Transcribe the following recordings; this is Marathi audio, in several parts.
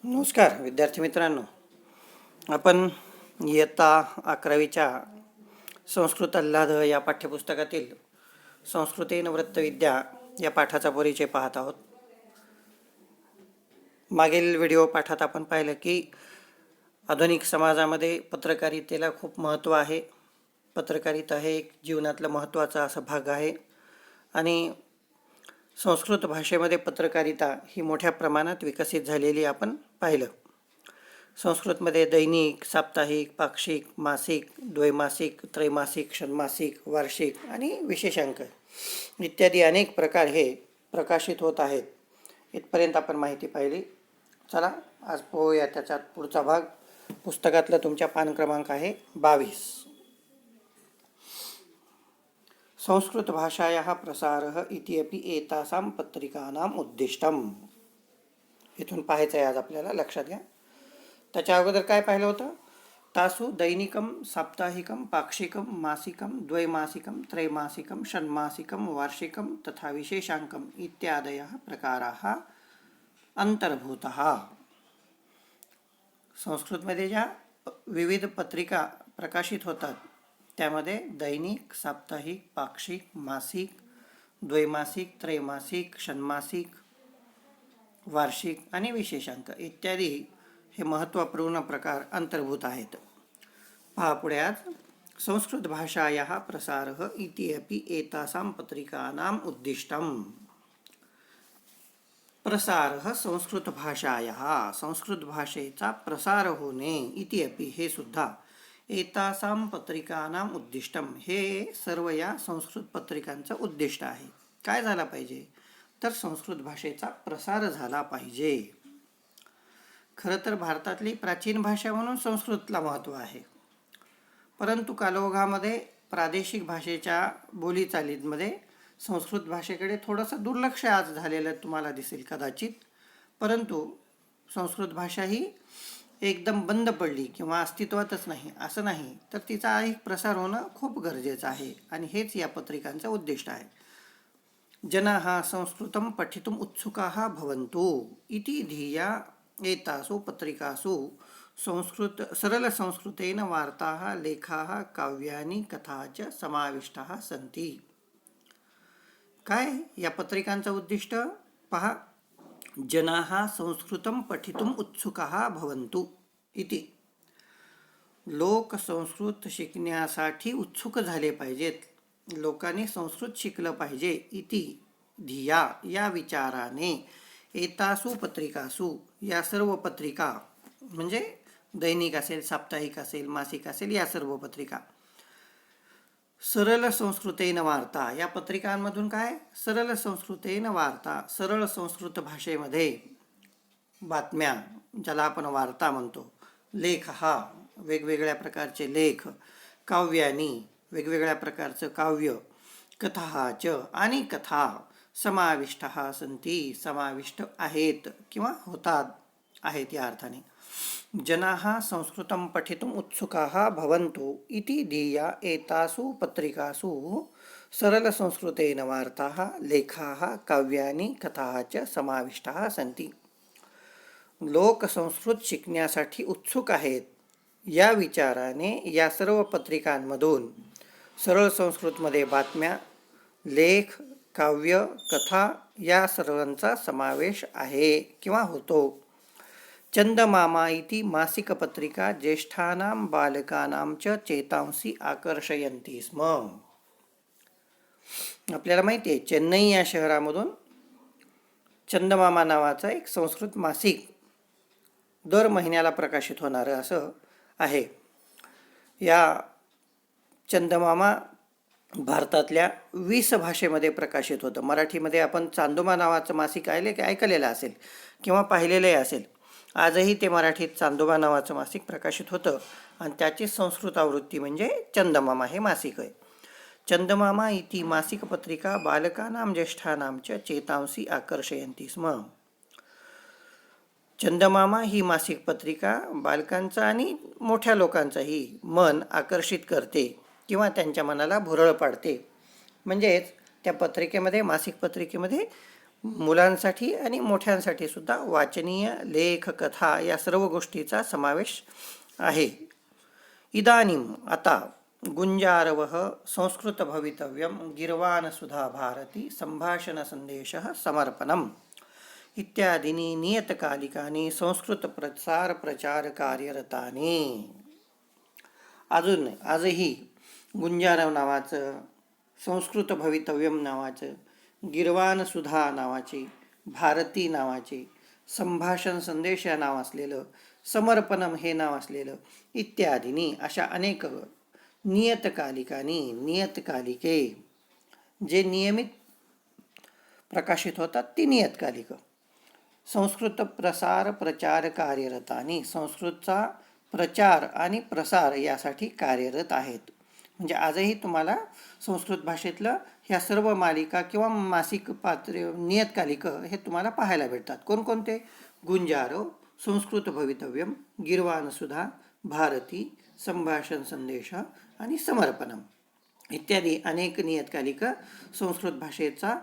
नमस्कार विद्यार्थी मित्रांनो, आपण इयत्ता 11वीच्या संस्कृत आल्हाद या पाठ्यपुस्तकातील संस्कृतेन वृत्तविद्या या पाठाचा परिचय पाहत आहोत. मागील व्हिडिओ पाठात आपण पाहिलं की आधुनिक समाजामध्ये पत्रकारितेला खूप महत्त्व आहे. पत्रकारिता हे एक जीवनातला महत्त्वाचा असा भाग आहे आणि संस्कृत भाषेमध्ये पत्रकारिता ही मोठ्या प्रमाणात विकसित झालेली आपण पाहिलं. संस्कृतमध्ये दैनिक, साप्ताहिक, पाक्षिक, मासिक, द्वैमासिक, त्रैमासिक, षण्मासिक, वार्षिक आणि विशेषांक इत्यादी अनेक प्रकार हे प्रकाशित होत आहेत. इथपर्यंत आपण माहिती पाहिली. चला आज पोहूया त्याच्यात पुढचा भाग. पुस्तकातला तुमच्या पान क्रमांक आहे 22. संस्कृतभाषायाः प्रसारः इत्यपि एतासां पत्रिकानाम् उद्दिष्टम्. इथून पाहायचं आहे आज आपल्याला, लक्षात घ्या. त्याच्या अगोदर काय पाहिलं होतं? तासु दैनिकं, साप्ताहिकं, पाक्षिकं, मासिकं, द्वैमासिकं, त्रैमासिकं, षण्मासिकं, वार्षिकं तथा विशेषांकम् इत्यादयः प्रकाराः अंतर्भूतः. संस्कृतमध्ये ज्या विविध पत्रिका प्रकाशित होतात त्यामध्ये दैनिक, साप्ताहिक, पाक्षिक, मासिक, द्वैमासिक, त्रैमासिक, षण्मासिक, वार्षिक आणि विशेषांक इत्यादी हे महत्त्वपूर्ण प्रकार अंतर्भूत आहेत. पहा पुढे आज. संस्कृत भाषायाः प्रसारः इति अपि एतासां पत्रिकानाम् उद्दिष्टम्. प्रसारः संस्कृत भाषायाः, संस्कृत भाषेचा प्रसार होणे, इति अपि हे सुद्धा, एतासां पत्रिकानाम् उद्दिष्टम हे सर्व या संस्कृत पत्रिकांचं उद्दिष्ट आहे. काय झाला पाहिजे? तर संस्कृत भाषेचा प्रसार झाला पाहिजे. खरं तर भारतातली प्राचीन भाषा म्हणून संस्कृतला महत्त्व आहे, परंतु कालोखामध्ये प्रादेशिक भाषेच्या बोलीचालीमध्ये संस्कृत भाषेकडे थोडंसं दुर्लक्ष आज झालेलं तुम्हाला दिसेल कदाचित. परंतु संस्कृत भाषा ही एकदम बंद पडली किंवा अस्तित्वातच नाही असं नाही, तर तिचा एक प्रसार होणं खूप गरजेचं आहे आणि हेच या पत्रिकांचं उद्दिष्ट आहे. जनाः संस्कृतं पठितुम् उत्सुकाः भवन्तु इति धिया एतासु पत्रिकासु सरलसंस्कृतेन वार्ताः, लेखाः, काव्यानि, कथा च समाविष्टाः सन्ति. काय या पत्रिकांचं उद्दिष्ट? पहा. जनाः संस्कृतं पठितुम् उत्सुकाः भवन्तु इति. लोक संस्कृत शिकण्यासाठी उत्सुक झाले पाहिजेत, लोकांनी संस्कृत शिकलं पाहिजे. इति धिया या विचाराने, एतासु पत्रिकासु या सर्व पत्रिका म्हणजे दैनिक असेल, साप्ताहिक असेल, मासिक असेल, या सर्व पत्रिका, सरळ संस्कृतेन वार्ता, या पत्रिकांमधून काय? सरळ संस्कृतेन वार्ता, सरळ संस्कृत भाषेमध्ये बातम्या, ज्याला आपण वार्ता म्हणतो, लेख हा वेगवेगळ्या प्रकारचे लेख, काव्यानी वेगवेगळ्या प्रकारचं काव्य, कथा च आणि कथा, समाविष्टाः सन्ति समाविष्ट आहेत किंवा होतात आहेत या अर्थाने. जनाः संस्कृतं पठितुम् उत्सुकाः भवन्तु इति धिया एतासु पत्रिकासु सरलसंस्कृतेन वार्ताः, लेखाः, काव्यानि, कथाः च समाविष्टाः सन्ति. लोक संस्कृत शिकण्यासाठी उत्सुक आहेत या विचाराने या सर्व पत्रिकांमधून सरळ संस्कृतमध्ये बातम्या, लेख, काव्य, कथा या सर्वांचा समावेश आहे किंवा होतो. चंदमामा इति मासिक पत्रिका ज्येष्ठानां बालकानां च चेतांसी आकर्षयन्ति स्म. आपल्याला माहिती आहे, चेन्नई या शहरामधून चंदमामा नावाचं एक संस्कृत मासिक दर महिन्याला प्रकाशित होणारं असं आहे. या चंदमामा भारतातल्या 20 भाषेमध्ये प्रकाशित होतं. मराठीमध्ये आपण चांदोबा नावाचं मासिक ऐकलेलं असेल किंवा पाहिलेलंही असेल. आजही ते मराठीत चांदोबा नावाचं मासिक प्रकाशित होतं आणि त्याची संस्कृत आवृत्ती म्हणजे चंदमामा हे मासिक आहे. चंदमामा इति मासिक पत्रिका बालकानां ज्येष्ठानां च चेतांसी आकर्षयन्ति स्म. चंदमामा ही मासिक पत्रिका बालकांचा आणि मोठ्या लोकांचाही मन आकर्षित करते किंवा त्यांच्या मनाला भुरळ पाडते. म्हणजेच त्या पत्रिकेमध्ये, मासिक पत्रिकेमध्ये मुलांसाठी आणि मोठ्यांसाठी सुद्धा वाचनीय लेख कथा या सर्व गोष्टीचा समावेश आहे. इदानीम आता गुंजारवः संस्कृत भवितव्यं गीर्वाण सुधा भारती संभाषण संदेशः समर्पणम इत्यादीनी नियतकालिकानी संस्कृत प्रसार प्रचार कार्यरतानी. आजही गुंजारव नावाचं, संस्कृत भवितव्यम नावाचं, गीर्वाण सुधा नावाचे, भारती नावाचे, संभाषण संदेश या नाव असलेलं, समर्पणम हे नाव असलेलं इत्यादीनी अशा अनेक नियतकालिके जे नियमित प्रकाशित होतात ती नियतकालिक संस्कृत प्रसार प्रचार कार्यरतानी संस्कृतचा प्रचार आणि प्रसार यासाठी कार्यरत आहेत. म्हणजे आजही तुम्हाला संस्कृत भाषेतलं ह्या सर्व मालिका किंवा मासिक नियतकालिक हे तुम्हाला पाहायला भेटतात. कोणकोणते? गुंजारव, संस्कृत भवितव्यम, गीर्वाण सुधा, भारती, संभाषण संदेश आणि समर्पणम इत्यादी अनेक नियतकालिक संस्कृत भाषेचा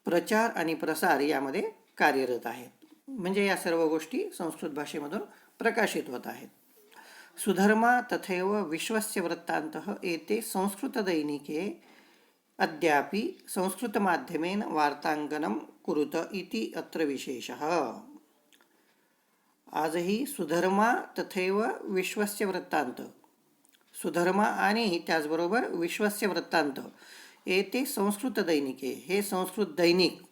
प्रचार आणि प्रसार यामध्ये कार्यरत आहेत. म्हणजे या सर्व गोष्टी संस्कृत भाषेमधून प्रकाशित होत आहेत. सुधर्मा तथैव विश्वस्य वृत्तान्तः एते संस्कृतदैनिके अद्यापि संस्कृतमाध्यमेन वार्तांकनं कुरुत इति अत्र विशेषः. आजही सुधर्मा तथैव विश्वस्य वृत्तांत, सुधर्मा आणि त्याचबरोबर विश्वस्य वृत्तांत येते संस्कृत दैनिके, हे संस्कृत दैनिक,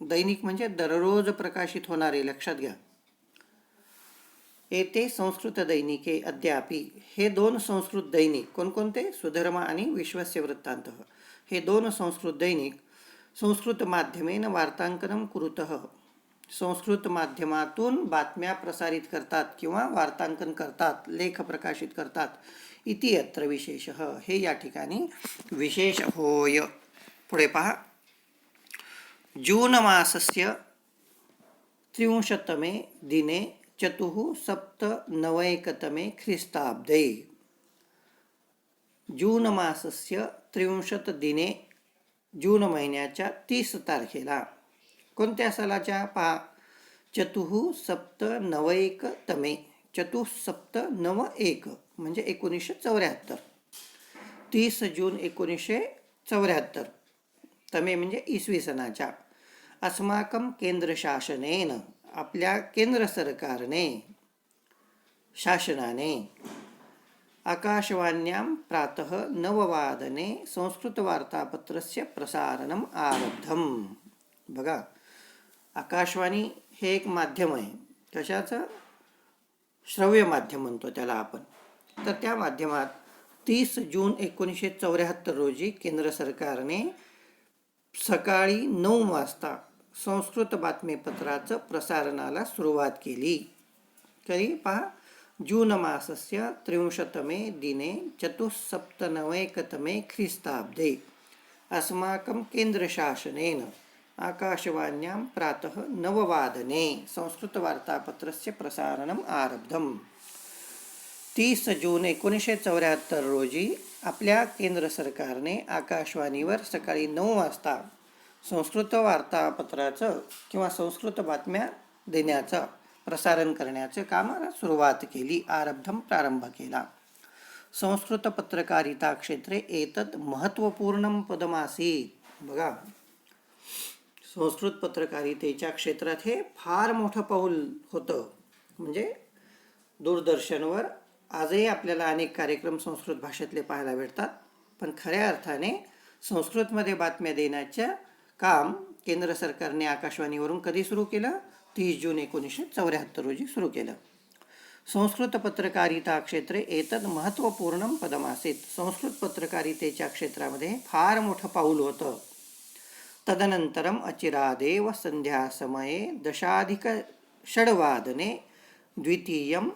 दैनिक म्हणजे दररोज प्रकाशित होणारे, लक्षात घ्या. येते संस्कृत दैनिके अद्यापि, हे दोन संस्कृत दैनिक कोणकोणते? सुधर्मा आणि विश्वस्य वृत्तांत, हे दोन संस्कृत दैनिक संस्कृत माध्यमेन वार्तांकनं कुरुतः, संस्कृत माध्यमातून बातम्या प्रसारित करतात किंवा वार्तांकन करतात, लेख प्रकाशित करतात. इति अत्र विशेषः, हे या ठिकाणी विशेष होय. पुढे पहा. जून मासस्य 30तमे दिने 4791तमे ख्रिस्ताब्दे. जून मासस्य 30 दिने, जून महिन्याच्या 30 तारखेला, कोणत्या सालाच्या? पहा. 4791तमे, 4791 म्हणजे 1974, 30 जून 1974, तमे म्हणजे इसवी सनाच्या. अस्माकं केंद्रशासनेन, आपल्या केंद्र सरकारने, शासनाने, आकाशवाण्यां प्रातः 9 संस्कृत वार्तापत्रस्य प्रसारणम आरब्धम. बघा, आकाशवाणी हे एक माध्यम आहे. कशाचं? श्रव्य माध्यम म्हणतो त्याला आपण. तर त्या माध्यमात 30 जून 1974 रोजी केंद्र सरकारने सकाळी 9 वाजता संस्कृत बातमीपत्राचं प्रसारणाला सुरुवात केली. कधी? पहा. जून मासस्य 30तमे दिने 4791तमे ख्रिस्ताब्दे अस्माकं केंद्रशासनेन आकाशवाण्यां प्रातः 9 संस्कृत वार्तापत्रस्य प्रसारणम आरब्धम. 30 जून 1974 रोजी आपल्या केंद्र सरकारने आकाशवाणीवर सकाळी 9 वाजता संस्कृत वार्तापत्राचं किंवा संस्कृत बातम्या देण्याचं, प्रसारण करण्याचे कामाला सुरुवात केली. आरब्धम, प्रारंभ केला. संस्कृत पत्रकारिता क्षेत्रे एतत् महत्त्वपूर्णं पदमासीत. बघा, संस्कृत पत्रकारितेच्या क्षेत्रात हे फार मोठं पाऊल होतं. म्हणजे दूरदर्शनवर आजही आपल्याला अनेक कार्यक्रम संस्कृत भाषेतले पाहायला भेटतात, पण खऱ्या अर्थाने संस्कृतमध्ये बातम्या देण्याचं काम केंद्र सरकारने आकाशवाणीवरून कधी सुरू केलं? 30 जून 1974 रोजी सुरू केलं. संस्कृत पत्रकारिता क्षेत्रे एतद महत्त्वपूर्णं पदमासीत. संस्कृत पत्रकारितेच्या क्षेत्रामध्ये फार मोठं पाऊल होतं. तदनंतरम अचिरादेव संध्यासमये 10:06 द्वितीयं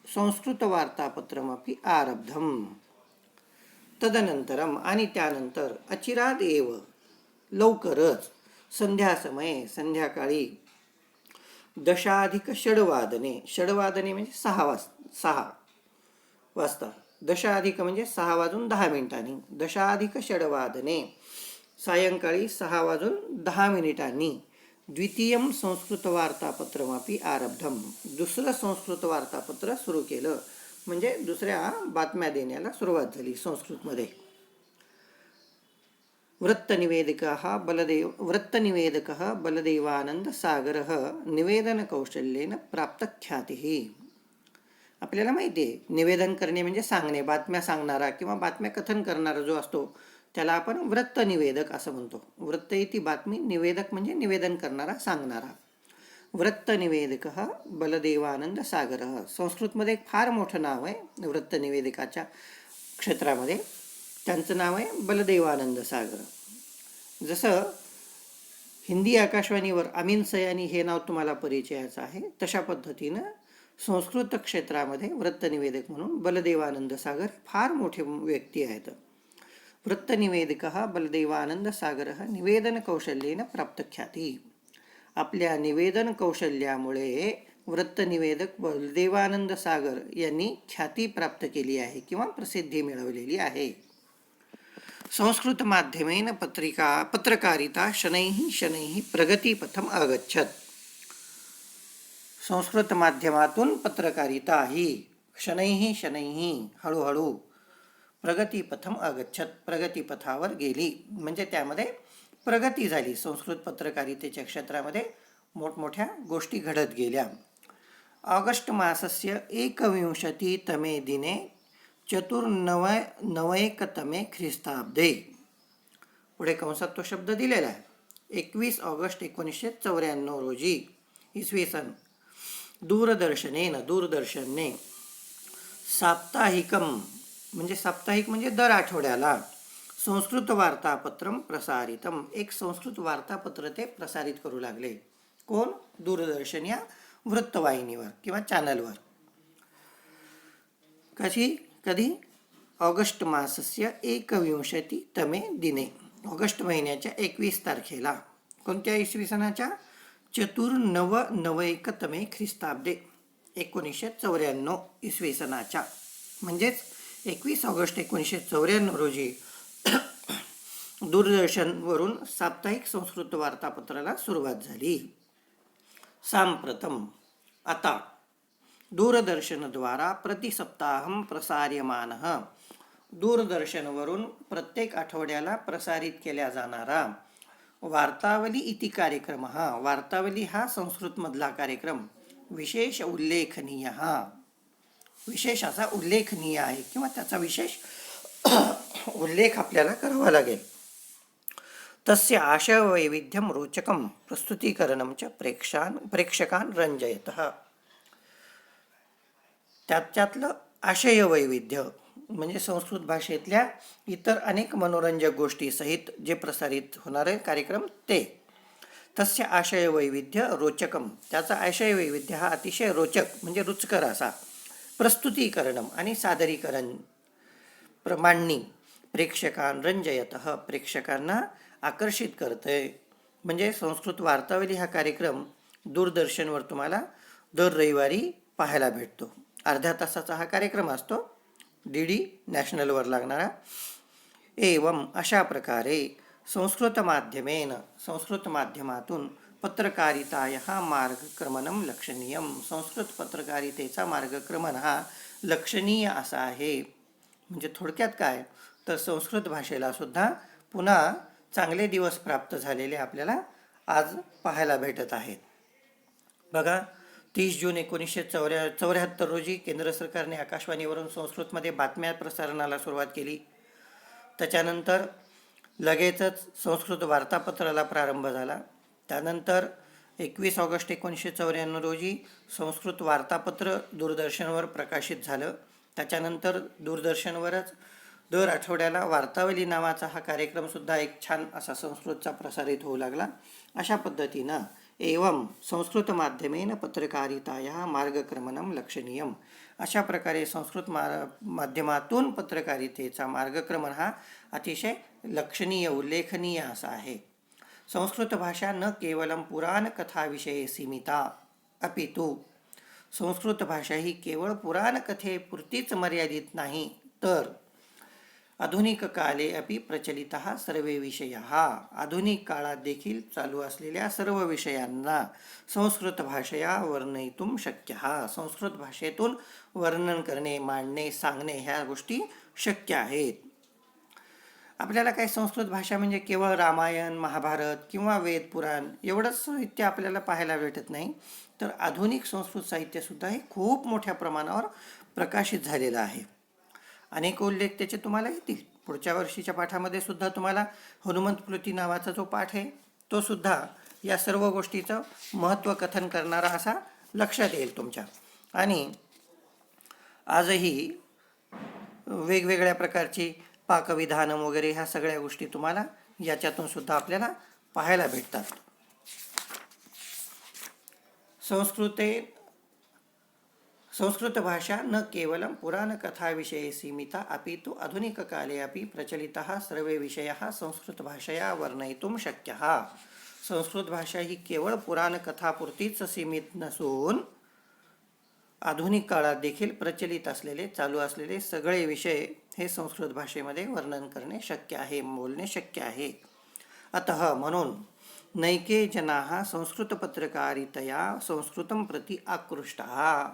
संस्कृत वार्तापत्रमपि आरब्धम. तदनंतरम, आणि त्यानंतर, अचिरादेव लवकरच, संध्यासमये संध्याकाळी, 10:06 षड्वादने म्हणजे 6 वाजता, 10 म्हणजे 6:10 10:06 सायंकाळी 6:10 द्वितीयं संस्कृतवार्तापत्रमपि आरब्धम. दुसरं संस्कृत वार्तापत्र सुरू केलं, म्हणजे दुसऱ्या बातम्या देण्याला सुरुवात झाली संस्कृतमध्ये. वृत्तनिवेदकः बलदेवानंदसागरः निवेदनकौशल्येन प्राप्तख्यातिः. आपल्याला माहिती आहे, निवेदन करणे म्हणजे सांगणे, बातम्या सांगणारा किंवा बातम्या कथन करणारा जो असतो त्याला आपण वृत्तनिवेदक असं म्हणतो. वृत्त इति बातमी, निवेदक म्हणजे निवेदन करणारा, सांगणारा. वृत्तनिवेदकः बलदेवानंदसागरः. संस्कृतमध्ये एक फार मोठं नाव आहे वृत्तनिवेदकाच्या क्षेत्रामध्ये. त्यांचं नाव आहे बलदेवानंद सागर. जसं हिंदी आकाशवाणीवर अमीन सयानी हे नाव तुम्हाला परिचयाचं आहे, तशा पद्धतीनं संस्कृत क्षेत्रामध्ये वृत्तनिवेदक म्हणून बलदेवानंद सागर फार मोठे व्यक्ती आहेत. वृत्तनिवेदकः बलदेवानंद सागरः निवेदन कौशल्येन प्राप्तख्याती. आपल्या निवेदन कौशल्यामुळे वृत्तनिवेदक बलदेवानंद सागर यांनी ख्याती प्राप्त केली आहे किंवा प्रसिद्धी मिळवलेली आहे. संस्कृत माध्यमेन पत्रकारिता शनैः प्रगतीपथम अगच्छत. संस्कृत माध्यमातून पत्रकारिता ही शनैः हळूहळू प्रगतीपथम अगच्छत, प्रगतीपथावर गेली, म्हणजे त्यामध्ये प्रगती झाली. संस्कृत पत्रकारितेच्या क्षेत्रामध्ये मोठमोठ्या गोष्टी घडत गेल्या. ऑगस्ट मासस्य 21तमे दिने 499तमे ख्रिस्ताब्दे. पुढे कंसात तो शब्द दिलेला आहे. 21 ऑगस्ट 1994 रोजी इसवी सन दूरदर्शनने साप्ताहिकम म्हणजे साप्ताहिक म्हणजे दर आठवड्याला संस्कृत वार्तापत्रम प्रसारितम, एक संस्कृत वार्तापत्र ते प्रसारित करू लागले. कोण? दूरदर्शन या वृत्तवाहिनीवर किंवा चॅनलवर. कधी? ऑगस्ट मासस्य 21तमे दिने, ऑगस्ट महिन्याच्या 21 तारखेला. कोणत्या इसवी सणाच्या? 499तमे ख्रिस्ताब्दे, 1994 इसवी सणाच्या. म्हणजेच 21 ऑगस्ट 1994 रोजी दूरदर्शनवरून साप्ताहिक संस्कृत वार्तापत्राला सुरुवात झाली. सांप्रतम, आता दूरदर्शनद्वारा प्रतिसप्ताहं प्रसार्यमानः, दूरदर्शनवरून प्रत्येक आठवड्याला प्रसारित केल्या जाणारा वार्तावली इति कार्यक्रमः. वार्तावली हा संस्कृतमधला कार्यक्रम विशेष उल्लेखनीय, विशेष असा उल्लेखनीय आहे किंवा त्याचा विशेष उल्लेख आपल्याला करावा लागेल. तस्य आशयवैविध्यं रोचकं प्रस्तुतीकरणं च प्रेक्षकान् रंजयतः. त्यातलं आशयवैविध्य म्हणजे संस्कृत भाषेतल्या इतर अनेक मनोरंजक गोष्टी सहित जे प्रसारित होणारे कार्यक्रम ते. तस्य आशयवैविध्य रोचकम, त्याचा आशयवैविध्य हा अतिशय रोचक म्हणजे रुचकर असा. प्रस्तुतीकरणम आणि सादरीकरण, मांडणी. प्रेक्षकान् रंजयतः, प्रेक्षकांना आकर्षित करते. म्हणजे संस्कृत वार्तावली हा कार्यक्रम दूरदर्शनवर तुम्हाला दर रविवारी पाहायला भेटतो. अर्ध्या तासाचा हा कार्यक्रम असतो, DD नॅशनलवर लागणारा. एवं अशा प्रकारे संस्कृत माध्यमातून पत्रकारितायाः मार्गक्रमणं लक्षणीयं. संस्कृत पत्रकारितेचा मार्गक्रमण हा लक्षणीय असा आहे. म्हणजे थोडक्यात काय तर संस्कृत भाषेला सुद्धा पुन्हा चांगले दिवस प्राप्त झालेले आपल्याला आज पाहायला भेटत आहेत. बघा, 30 जून 1974 रोजी केंद्र सरकारने आकाशवाणीवरून संस्कृतमध्ये बातम्या प्रसारणाला सुरुवात केली. त्याच्यानंतर लगेचच संस्कृत वार्तापत्राला प्रारंभ झाला. त्यानंतर 21 ऑगस्ट 1994 रोजी संस्कृत वार्तापत्र दूरदर्शनवर प्रकाशित झालं. त्याच्यानंतर दूरदर्शनवरच दर आठवड्याला वार्तावली नावाचा हा कार्यक्रमसुद्धा एक छान असा संस्कृतचा प्रसारित होऊ लागला. अशा पद्धतीनं एवं संस्कृत माध्यमेन पत्रकारितायाः मार्गक्रमणं लक्षणीयं. अशा प्रकारे संस्कृत माध्यमातून पत्रकारितेचा मार्गक्रमण हा अतिशय लक्षणीय उल्लेखनीय असा आहे. संस्कृत भाषा न केवलं पुराणकथाविषये सीमिता अपितु, संस्कृत भाषा ही केवळ पुराणकथेपुरतीच मर्यादित नाही, तर आधुनिक काले अपि प्रचलितः सर्वे विषयाः. आधुनिक काळात देखील चालू असलेल्या सर्व विषयांना संस्कृत भाषया वर्णयितुं शक्यः. संस्कृत भाषेतून वर्णन करणे, मांडणे, सांगणे ह्या गोष्टी शक्य आहेत. आपल्याला काय संस्कृत भाषा म्हणजे केवळ रामायण, महाभारत किंवा वेद, पुराण एवढंच साहित्य आपल्याला पाहायला भेटत नाही, तर आधुनिक संस्कृत साहित्यसुद्धा हे खूप मोठ्या प्रमाणावर प्रकाशित झालेलं आहे. अनेक उल्लेख त्याचे तुम्हाला येतील. पुढच्या वर्षीच्या पाठामध्ये सुद्धा तुम्हाला हनुमंत प्लुती नावाचा जो पाठ आहे तो सुद्धा या सर्व गोष्टीचं महत्त्व कथन करणारा असा लक्षात येईल तुमच्या. आणि आजही वेगवेगळ्या प्रकारची पाकविधानं वगैरे ह्या सगळ्या गोष्टी तुम्हाला याच्यातून सुद्धा आपल्याला पाहायला भेटतात. संस्कृत भाषा न केवलं पुराणकथाविषये सीमिता अपि तु आधुनिककाले अपि प्रचलितः सर्वे विषयाः संस्कृतभाषया वर्णयितुं शक्यः. संस्कृत भाषा ही केवळ पुराणकथापुरतीच सीमित नसून आधुनिक काळात देखील प्रचलित असलेले, चालू असलेले सगळे विषय हे संस्कृत भाषेमध्ये वर्णन करणे शक्य आहे, बोलणे शक्य आहे. अतः म्हणून नैके जनाः संस्कृतपत्रकारितया संस्कृतं प्रति आकृष्टाः.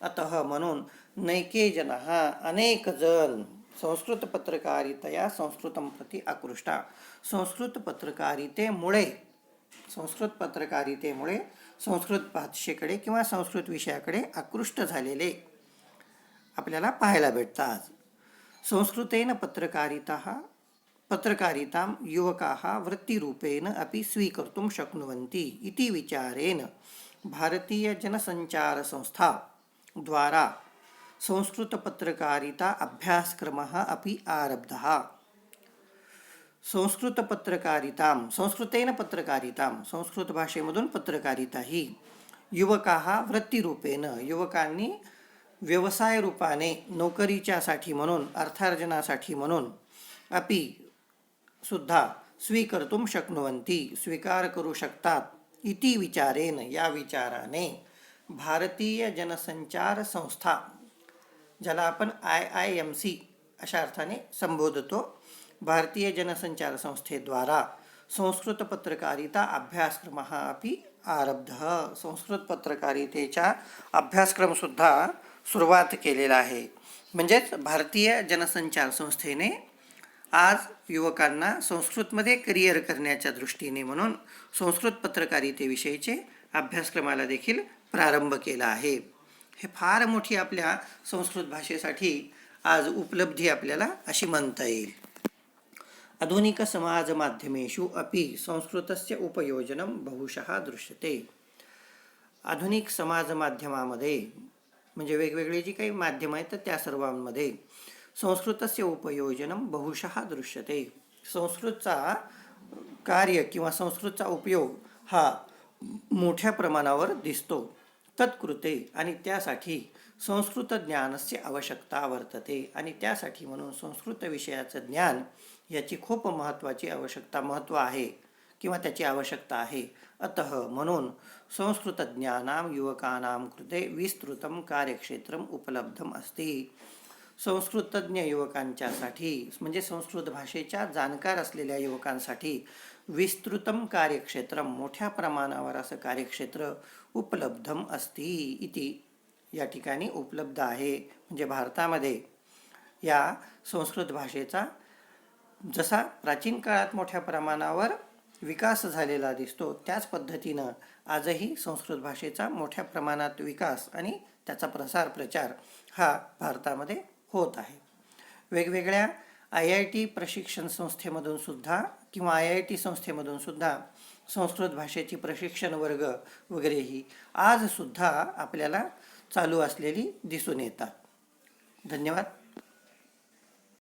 अतः म्हणून नैके जनाः, अनेक जण, संस्कृत पत्रकारितया संस्कृतं प्रति आकृष्टा. संस्कृत पत्रकारितेमुळे संस्कृत भाषेकडे किंवा संस्कृत विषयाकडे आकृष्ट झालेले आपल्याला पाहायला भेटतात. संस्कृतेन पत्रकारितां युवकाः वृत्तिरूपेण अपि स्वीकर्तुं शक्नुवन्ति इति विचारेण भारतीय जनसंचार संस्था द्वारा संस्कृतपत्रकारिता अभ्यासक्रमः अपि आरब्धः. संस्कृतेन पत्रकारितां, संस्कृत भाषेमधून पत्रकारिता ही युवकाः वृत्तिरूपेण, युवकांनी व्यवसाय रूपाने, नोकरीच्यासाठी म्हणून, अर्थार्जनासाठी म्हणून अपि सुद्धा स्वीकर्तुं शक्नुवन्ति, स्वीकार करू शकतात, इति विचारेन, या विचाराने भारतीय जनसंचार संस्था, ज्याला आपण IIMC अशा अर्थाने संबोधतो, भारतीय जनसंचार संस्थेद्वारा संस्कृत पत्रकारिता अभ्यासक्रमः अपि आरब्धः. संस्कृत पत्रकारितेचा अभ्यासक्रमसुद्धा सुरुवात केलेला आहे. म्हणजेच भारतीय जनसंचार संस्थेने आज युवकांना संस्कृतमध्ये करिअर करण्याच्या दृष्टीने म्हणून संस्कृत पत्रकारितेविषयीचे अभ्यासक्रमाला देखील प्रारंभ केला आहे. हे फार मोठी आपल्या संस्कृत भाषेसाठी आज उपलब्धी आपल्याला अशी म्हणता येईल. आधुनिक समाज माध्यमेषु अपि संस्कृतस्य उपयोजनं बहुशः दृश्यते. आधुनिक समाज माध्यमामध्ये म्हणजे वेगवेगळी जी काही माध्यमं आहेत तर त्या सर्वांमध्ये संस्कृतस्य उपयोजनं बहुशः दृश्यते. संस्कृतचा कार्य किंवा संस्कृतचा उपयोग हा मोठ्या प्रमाणावर दिसतो. तत्कृते, आणि त्यासाठी संस्कृत ज्ञानस्य आवश्यकता वर्तते, आणि त्यासाठी म्हणून संस्कृत विषयाचं ज्ञान याची खूप महत्त्व आहे किंवा त्याची आवश्यकता आहे. अतः म्हणून संस्कृतज्ञानां युवकानां कृते विस्तृतं कार्यक्षेत्रम उपलब्धम अस्ति. संस्कृतज्ञ युवकांच्यासाठी म्हणजे संस्कृत भाषेच्या जाणकार असलेल्या युवकांसाठी विस्तृतम कार्यक्षेत्रम, मोठ्या प्रमाणावर असं कार्यक्षेत्र उपलब्धम अस्ति इति, या ठिकाणी उपलब्ध आहे. म्हणजे भारतामध्ये या संस्कृत भाषेचा जसा प्राचीन काळात मोठ्या प्रमाणावर विकास झालेला दिसतो, त्याच पद्धतीनं आजही संस्कृत भाषेचा मोठ्या प्रमाणात विकास आणि त्याचा प्रचार हा भारतामध्ये होत आहे. वेगवेगळ्या IIT प्रशिक्षण संस्थेमधून सुद्धा किंवा IIT संस्थेमधून सुद्धा संस्कृत भाषेची प्रशिक्षण वर्ग वगैरेही आजसुद्धा आपल्याला चालू असलेली दिसून येतात. धन्यवाद.